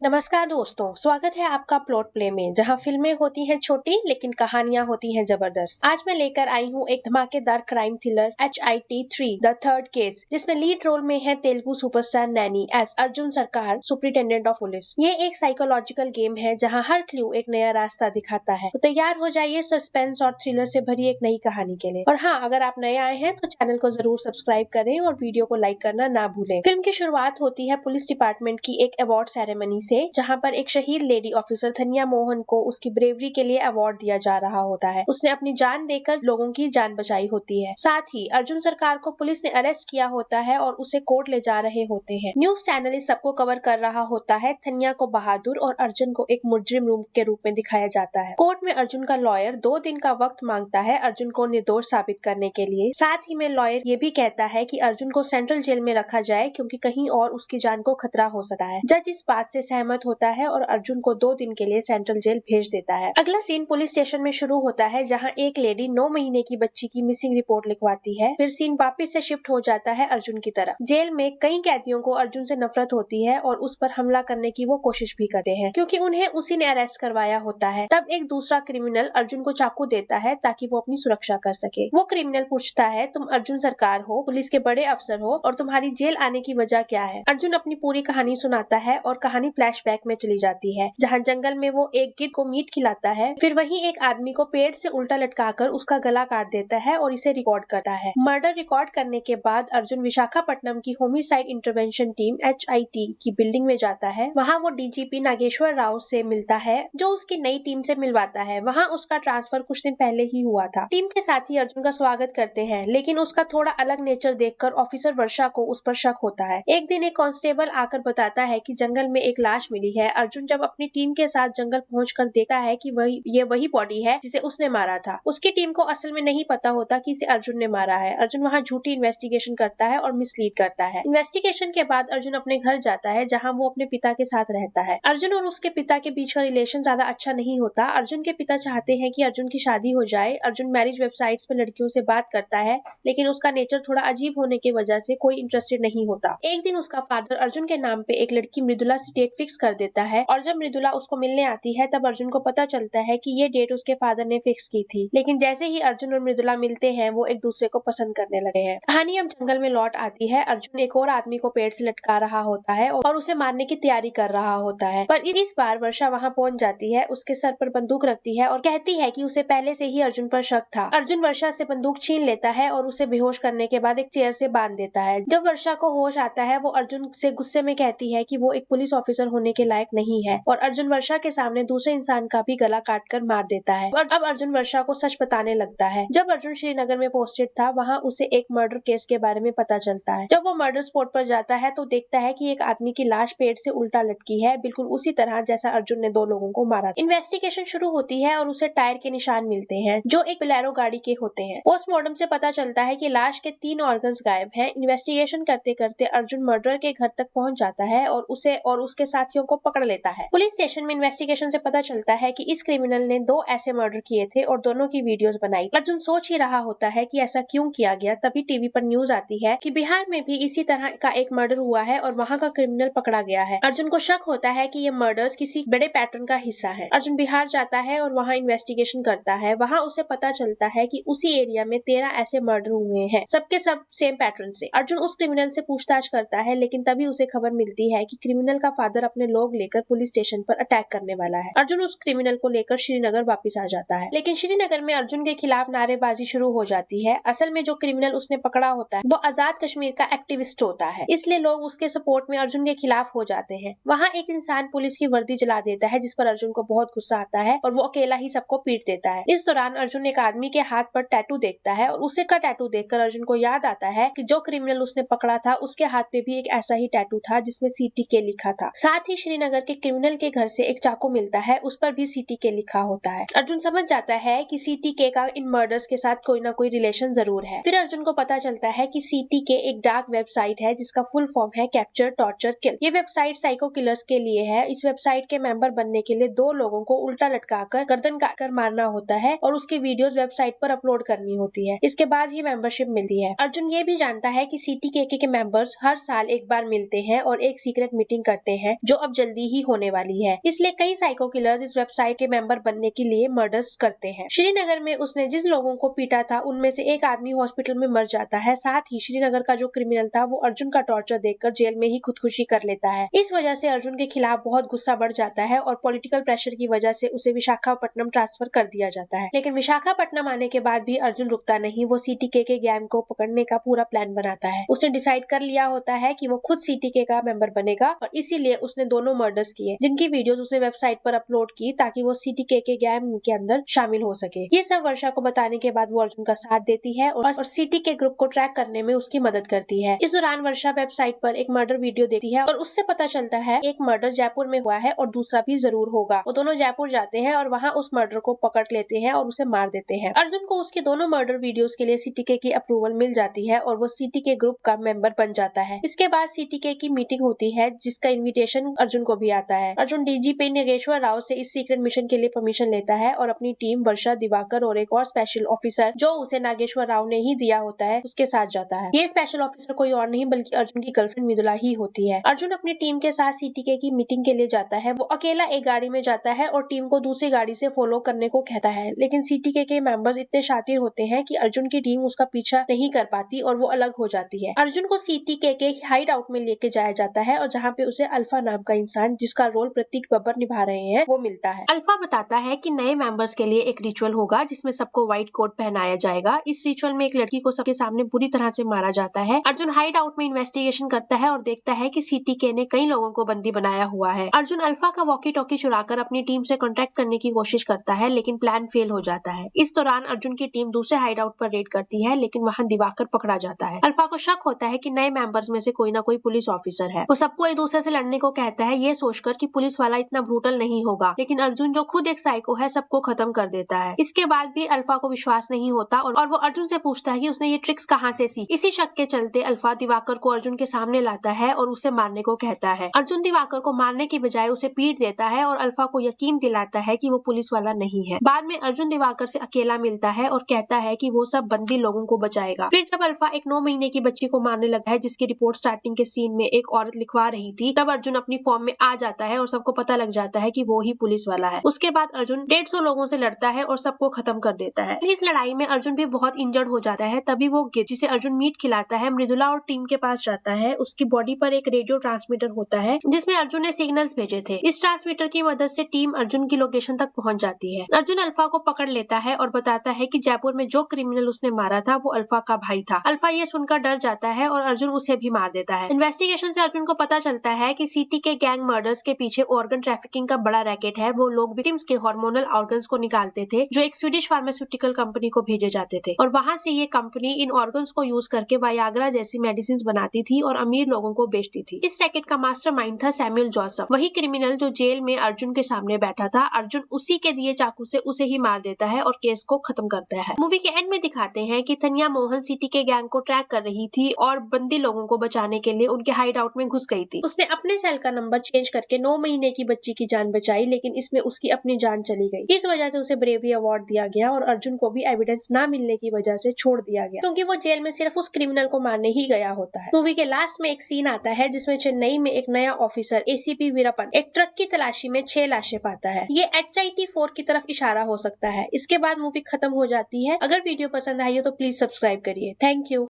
नमस्कार दोस्तों, स्वागत है आपका प्लॉट प्ले में, जहां फिल्में होती हैं छोटी लेकिन कहानियां होती हैं जबरदस्त। आज मैं लेकर आई हूं एक धमाकेदार crime thriller HIT 3 the third case, जिसमें लीड रोल में है तेलुगु सुपरस्टार नैनी एज अर्जुन सरकार, सुपरिटेंडेंट ऑफ पुलिस। ये एक साइकोलॉजिकल गेम है जहां हर क्लू एक नया रास्ता दिखाता है। तो तैयार हो जाइए सस्पेंस और थ्रिलर से भरी एक नई कहानी के लिए। और हाँ, अगर आप नए आए हैं तो चैनल को जरूर सब्सक्राइब करें और वीडियो को लाइक करना ना भूलें। फिल्म की शुरुआत होती है पुलिस डिपार्टमेंट की एक अवार्ड सेरेमनी से, जहां पर एक शहीद लेडी ऑफिसर धन्या मोहन को उसकी ब्रेवरी के लिए अवार्ड दिया जा रहा होता है। उसने अपनी जान देकर लोगों की जान बचाई होती है। साथ ही अर्जुन सरकार को पुलिस ने अरेस्ट किया होता है और उसे कोर्ट ले जा रहे होते हैं। न्यूज चैनल इस सबको कवर कर रहा होता है। धन्या को बहादुर और अर्जुन को एक मुजरिम रूप के रूप में दिखाया जाता है। कोर्ट में अर्जुन का लॉयर 2 दिन का वक्त मांगता है अर्जुन को निर्दोष साबित करने के लिए। साथ ही में लॉयर ये भी कहता है कि अर्जुन को सेंट्रल जेल में रखा जाए, क्योंकि कहीं और उसकी जान को खतरा हो सकता है। जज इस बात से सहमत होता है और अर्जुन को 2 दिन के लिए सेंट्रल जेल भेज देता है। अगला सीन पुलिस स्टेशन में शुरू होता है, जहां एक लेडी 9 महीने की बच्ची की मिसिंग रिपोर्ट लिखवाती है। फिर सीन वापस से शिफ्ट हो जाता है अर्जुन की तरफ। जेल में कई कैदियों को अर्जुन से नफरत होती है और उस पर हमला करने की वो कोशिश भी करते हैं, क्योंकि उन्हें उसी ने अरेस्ट करवाया होता है। तब एक दूसरा क्रिमिनल अर्जुन को चाकू देता है ताकि वो अपनी सुरक्षा कर सके। वो क्रिमिनल पूछता है, तुम अर्जुन सरकार हो, पुलिस के बड़े अफसर हो, और तुम्हारी जेल आने की वजह क्या है? अर्जुन अपनी पूरी कहानी सुनाता है और कहानी फ्लैशबैक में चली जाती है, जहां जंगल में वो एक गिद्ध को मीट खिलाता है। फिर वहीं एक आदमी को पेड़ से उल्टा लटकाकर उसका गला काट देता है और इसे रिकॉर्ड करता है। मर्डर रिकॉर्ड करने के बाद अर्जुन विशाखापट्टनम की होमिसाइड इंटरवेंशन टीम HIT की बिल्डिंग में जाता है। वहां वो DGP नागेश्वर राव से मिलता है, जो उसकी नई टीम से मिलवाता है। वहां उसका ट्रांसफर कुछ दिन पहले ही हुआ था। टीम के साथी अर्जुन का स्वागत करते हैं, लेकिन उसका थोड़ा अलग नेचर देखकर ऑफिसर वर्षा को उस पर शक होता है। एक दिन एक कांस्टेबल आकर बताता है कि जंगल में एक लाश मिली है। अर्जुन जब अपनी टीम के साथ जंगल पहुंचकर देखता है कि ये वही बॉडी है जिसे उसने मारा था। उसकी टीम को असल में नहीं पता होता कि इसे अर्जुन ने मारा है। अर्जुन वहां झूठी इन्वेस्टिगेशन करता है और मिसलीड करता है। इन्वेस्टिगेशन के बाद अर्जुन अपने घर जाता है, जहां वो अपने पिता के साथ रहता है। अर्जुन और उसके पिता के बीच का रिलेशन ज्यादा अच्छा नहीं होता। अर्जुन के पिता चाहते हैं कि अर्जुन की शादी हो जाए। अर्जुन मैरिज वेबसाइट्स पर लड़कियों से बात करता है, लेकिन उसका नेचर थोड़ा अजीब होने की वजह से कोई इंटरेस्टेड नहीं होता। एक दिन उसका फादर अर्जुन के नाम पे एक लड़की मृदुला से डेट फिक्स कर देता है, और जब मृदुला उसको मिलने आती है तब अर्जुन को पता चलता है कि ये डेट उसके फादर ने फिक्स की थी। लेकिन जैसे ही अर्जुन और मृदुला मिलते हैं, वो एक दूसरे को पसंद करने लगे हैं। कहानी अब जंगल में लौट आती है। अर्जुन एक और आदमी को पेड़ से लटका रहा होता है और उसे मारने की तैयारी कर रहा होता है, पर इस बार वर्षा वहां पहुंच जाती है, उसके सर पर बंदूक रखती है और कहती है कि उसे पहले से ही अर्जुन पर शक था। अर्जुन वर्षा से बंदूक छीन लेता है और उसे बेहोश करने के बाद एक चेयर से बांध देता है। जब वर्षा को होश आता है, वो अर्जुन से गुस्से में कहती है कि वो एक पुलिस ऑफिसर होने के लायक नहीं है, और अर्जुन वर्षा के सामने दूसरे इंसान का भी गला काटकर मार देता है। और अब अर्जुन वर्षा को सच बताने लगता है। जब अर्जुन श्रीनगर में पोस्टेड था, वहाँ उसे एक मर्डर केस के बारे में पता चलता है। जब वो मर्डर स्पॉट पर जाता है तो देखता है कि एक आदमी की लाश पेड़ से उल्टा लटकी है, बिल्कुल उसी तरह जैसा अर्जुन ने 2 लोगों को मारा। इन्वेस्टिगेशन शुरू होती है और उसे टायर के निशान मिलते हैं, जो एक बोलेरो गाड़ी के होते हैं। पोस्टमार्टम से पता चलता है कि लाश के 3 ऑर्गन्स गायब हैं। इन्वेस्टिगेशन करते करते अर्जुन मर्डर के घर तक पहुंच जाता है और उसे और उसके साथियों को पकड़ लेता है। पुलिस स्टेशन में इन्वेस्टिगेशन से पता चलता है कि इस क्रिमिनल ने 2 ऐसे मर्डर किए थे और दोनों की वीडियोस बनाई। अर्जुन सोच ही रहा होता है कि ऐसा क्यों किया गया। तभी टीवी पर न्यूज आती है कि बिहार में भी इसी तरह का एक मर्डर हुआ है और वहाँ का क्रिमिनल पकड़ा गया है। अर्जुन को शक होता है कि ये मर्डर्स किसी बड़े पैटर्न का हिस्सा है। अर्जुन बिहार जाता है और वहाँ इन्वेस्टिगेशन करता है। वहाँ उसे पता चलता है कि उसी एरिया में 13 ऐसे मर्डर हुए हैं, सबके सब सेम पैटर्न से। अर्जुन उस क्रिमिनल से पूछताछ करता है, लेकिन तभी उसे खबर मिलती है कि क्रिमिनल का फादर अपने लोग लेकर पुलिस स्टेशन पर अटैक करने वाला है। अर्जुन उस क्रिमिनल को लेकर श्रीनगर वापस आ जाता है, लेकिन श्रीनगर में अर्जुन के खिलाफ नारेबाजी शुरू हो जाती है। असल में जो क्रिमिनल उसने पकड़ा होता है वो आजाद कश्मीर का एक्टिविस्ट होता है, इसलिए लोग उसके सपोर्ट में अर्जुन के खिलाफ हो जाते हैं। वहाँ एक इंसान पुलिस की वर्दी जला देता है, जिस पर अर्जुन को बहुत गुस्सा आता है और वो अकेला ही सबको पीट देता है। इस दौरान अर्जुन एक आदमी के हाथ पर टैटू देखता है और उसे का टैटू देखकर अर्जुन को याद आता है कि जो क्रिमिनल उसने पकड़ा था उसके हाथ पे भी एक ऐसा ही टैटू था, जिसमें CTK लिखा था। साथ ही श्रीनगर के क्रिमिनल के घर से एक चाकू मिलता है, उस पर भी CTK लिखा होता है। अर्जुन समझ जाता है कि CTK का इन मर्डर्स के साथ कोई ना कोई रिलेशन जरूर है। फिर अर्जुन को पता चलता है कि CTK एक डार्क वेबसाइट है, जिसका फुल फॉर्म है कैप्चर टॉर्चर किल। ये वेबसाइट साइको किलर्स के लिए है। इस वेबसाइट के मेंबर बनने के लिए 2 लोगों को उल्टा लटकाकर गर्दन काटकर मारना होता है और उसकी वीडियोस वेबसाइट पर अपलोड करनी होती है। इसके बाद ही मेंबरशिप मिलती है। अर्जुन ये भी जानता है कि CTK के मेंबर्स हर साल एक बार मिलते हैं और एक सीक्रेट मीटिंग करते हैं, जो अब जल्दी ही होने वाली है। इसलिए कई साइको किलर्स इस वेबसाइट के मेंबर बनने के लिए मर्डर्स करते हैं। श्रीनगर में उसने जिन लोगों को पीटा था उनमें से एक आदमी हॉस्पिटल में मर जाता है। साथ ही श्रीनगर का जो क्रिमिनल था वो अर्जुन का टॉर्चर देखकर जेल में ही खुदकुशी कर लेता है। इस वजह से अर्जुन के खिलाफ बहुत गुस्सा बढ़ जाता है और पॉलिटिकल प्रेशर की वजह से उसे विशाखापट्टनम ट्रांसफर कर दिया जाता है। लेकिन विशाखापट्टनम आने के बाद भी अर्जुन रुकता नहीं। वो सीटीके के गैंग को पकड़ने का पूरा प्लान बनाता है। उसने डिसाइड कर लिया होता है कि वो खुद सीटीके का मेंबर बनेगा और इसीलिए उसने दोनों मर्डर्स किए जिनकी वीडियोस उसने वेबसाइट पर अपलोड की ताकि वो सीटीके के गैंग के अंदर शामिल हो सके। ये सब वर्षा को बताने के बाद वो अर्जुन का साथ देती है और सीटीके ग्रुप को ट्रैक करने में उसकी मदद करती है। इस दौरान वर्षा वेबसाइट पर एक मर्डर वीडियो देखती है और उससे पता चलता है एक मर्डर जयपुर में हुआ है और दूसरा भी जरूर होगा। वो दोनों जयपुर जाते हैं और वहाँ उस मर्डर को पकड़ लेते हैं और उसे मार देते हैं। अर्जुन को उसके दोनों मर्डर वीडियोस के लिए सीटीके की अप्रूवल मिल जाती है और वो सीटीके ग्रुप का मेंबर बन जाता है। इसके बाद सीटीके की मीटिंग होती है जिसका इन्विटेशन अर्जुन को भी आता है। अर्जुन डीजीपी नागेश्वर राव से इस सीक्रेट मिशन के लिए परमिशन लेता है और अपनी टीम वर्षा, दिवाकर और एक और स्पेशल ऑफिसर जो उसे नागेश्वर राव ने ही दिया होता है उसके साथ जाता है। ये स्पेशल ऑफिसर कोई और नहीं बल्कि अर्जुन की गर्लफ्रेंड मृदुला ही होती है। अर्जुन अपनी टीम के साथ सीटीके की मीटिंग के लिए जाता है। वो अकेला एक गाड़ी में जाता है और टीम को दूसरी गाड़ी से फॉलो करने को कहता है, लेकिन सीटीके के मेंबर्स इतने शातिर होते हैं कि अर्जुन की टीम उसका पीछा नहीं कर पाती और वो अलग हो जाती है। अर्जुन को सीटीके के हाइड आउट में लेके जाया जाता है और जहाँ पे उसे अल्फा नाम का इंसान जिसका रोल प्रतीक बब्बर निभा रहे हैं वो मिलता है। अल्फा बताता है कि नए मेंबर्स के लिए एक रिचुअल होगा जिसमें सबको व्हाइट कोट पहनाया जाएगा। इस रिचुअल में एक लड़की को सबके सामने बुरी तरह से मारा जाता है। अर्जुन हाइड आउट में इन्वेस्टिगेशन करता है और देखता है कि सीटीके ने कई लोगों को बंदी बनाया हुआ है। अर्जुन अल्फा का वॉकी टॉकी चुराकर अपनी टीम से कॉन्टेक्ट करने की कोशिश करता है लेकिन प्लान फेल हो जाता है। इस दौरान अर्जुन की टीम दूसरे हाइड आउट पर रेड करती है लेकिन वहाँ दिवाकर पकड़ा जाता है। अल्फा को शक होता है कि नए मेंबर्स में से कोई ना कोई पुलिस ऑफिसर है। वो सबको एक दूसरे से लड़ने को कहता है ये सोचकर कि पुलिस वाला इतना ब्रूटल नहीं होगा, लेकिन अर्जुन जो खुद एक साइको है सबको खत्म कर देता है। इसके बाद भी अल्फा को विश्वास नहीं होता और वो अर्जुन से पूछता है कि उसने ये ट्रिक्स कहाँ से सीखी। इसी शक के चलते अल्फा दिवाकर को अर्जुन के सामने लाता है और उसे मारने को कहता है। अर्जुन दिवाकर को मारने की बजाय उसे पीट देता है और अल्फा को यकीन दिलाता है कि वो पुलिस वाला नहीं है। बाद में अर्जुन दिवाकर से अकेला मिलता है और कहता है कि वो सब बंदी लोगों को बचाएगा। फिर जब अल्फा एक 9 महीने की बच्ची को मारने लगता है जिसकी रिपोर्ट स्टार्टिंग के सीन में एक औरत लिखवा रही थी, तब अर्जुन अपनी फॉर्म में आ जाता है और सबको पता लग जाता है कि वो ही पुलिस वाला है। उसके बाद अर्जुन 150 लोगों से लड़ता है और सबको खत्म कर देता है। इस लड़ाई में अर्जुन भी बहुत इंजर्ड हो जाता है। तभी वो जिसे अर्जुन मीट खिलाता है मृदुला और टीम के पास जाता है। उसकी बॉडी पर एक रेडियो ट्रांसमीटर होता है जिसमें अर्जुन ने सिग्नल्स भेजे थे। इस ट्रांसमीटर की मदद से टीम अर्जुन की लोकेशन तक पहुंच जाती है। अर्जुन अल्फा को पकड़ लेता है और बताता है कि जयपुर में जो क्रिमिनल उसने मारा था वो अल्फा का भाई था। अल्फा ये सुनकर डर जाता है और अर्जुन उसे भी मार देता है। इन्वेस्टिगेशन से अर्जुन को पता चलता है कि सीटीके गैंग मर्डर्स के पीछे ऑर्गन ट्रैफिकिंग का बड़ा रैकेट है। वो लोग विक्टिम्स के हार्मोनल ऑर्गन्स को निकालते थे जो एक स्वीडिश फार्मास्यूटिकल कंपनी को भेजे जाते थे और वहाँ से ये कंपनी इन ऑर्गन्स को यूज करके वायाग्रा जैसी मेडिसिन बनाती थी और अमीर लोगों को बेचती थी। इस रैकेट का मास्टरमाइंड था सैमुअल जोसेफ, वही क्रिमिनल जो जेल में अर्जुन के सामने बैठा था। अर्जुन उसी के दिए चाकू से उसे ही मार देता है और केस को खत्म करता है। मूवी के एंड में दिखाते हैं कि तन्या मोहन सीटीके गैंग को ट्रैक कर रही थी और बंदी लोगों को बचाने के लिए उनके हाइड आउट में घुस गई थी। उसने अपने सेल का नंबर चेंज करके 9 महीने की बच्ची की जान बचाई, लेकिन इसमें उसकी अपनी जान चली गई। इस वजह से उसे ब्रेवरी अवार्ड दिया गया और अर्जुन को भी एविडेंस ना मिलने की वजह से छोड़ दिया गया क्योंकि वो जेल में सिर्फ उस क्रिमिनल को मारने ही गया होता है। मूवी के लास्ट में एक सीन आता है जिसमें चेन्नई में एक नया ऑफिसर एसीपी वीरप्पन एक ट्रक की तलाशी में 6 लाशें पाता है। ये HIT 4 की तरफ इशारा हो सकता है। इसके बाद मूवी खत्म हो जाती है। अगर वीडियो पसंद आई हो तो प्लीज सब्सक्राइब करिए। Thank you.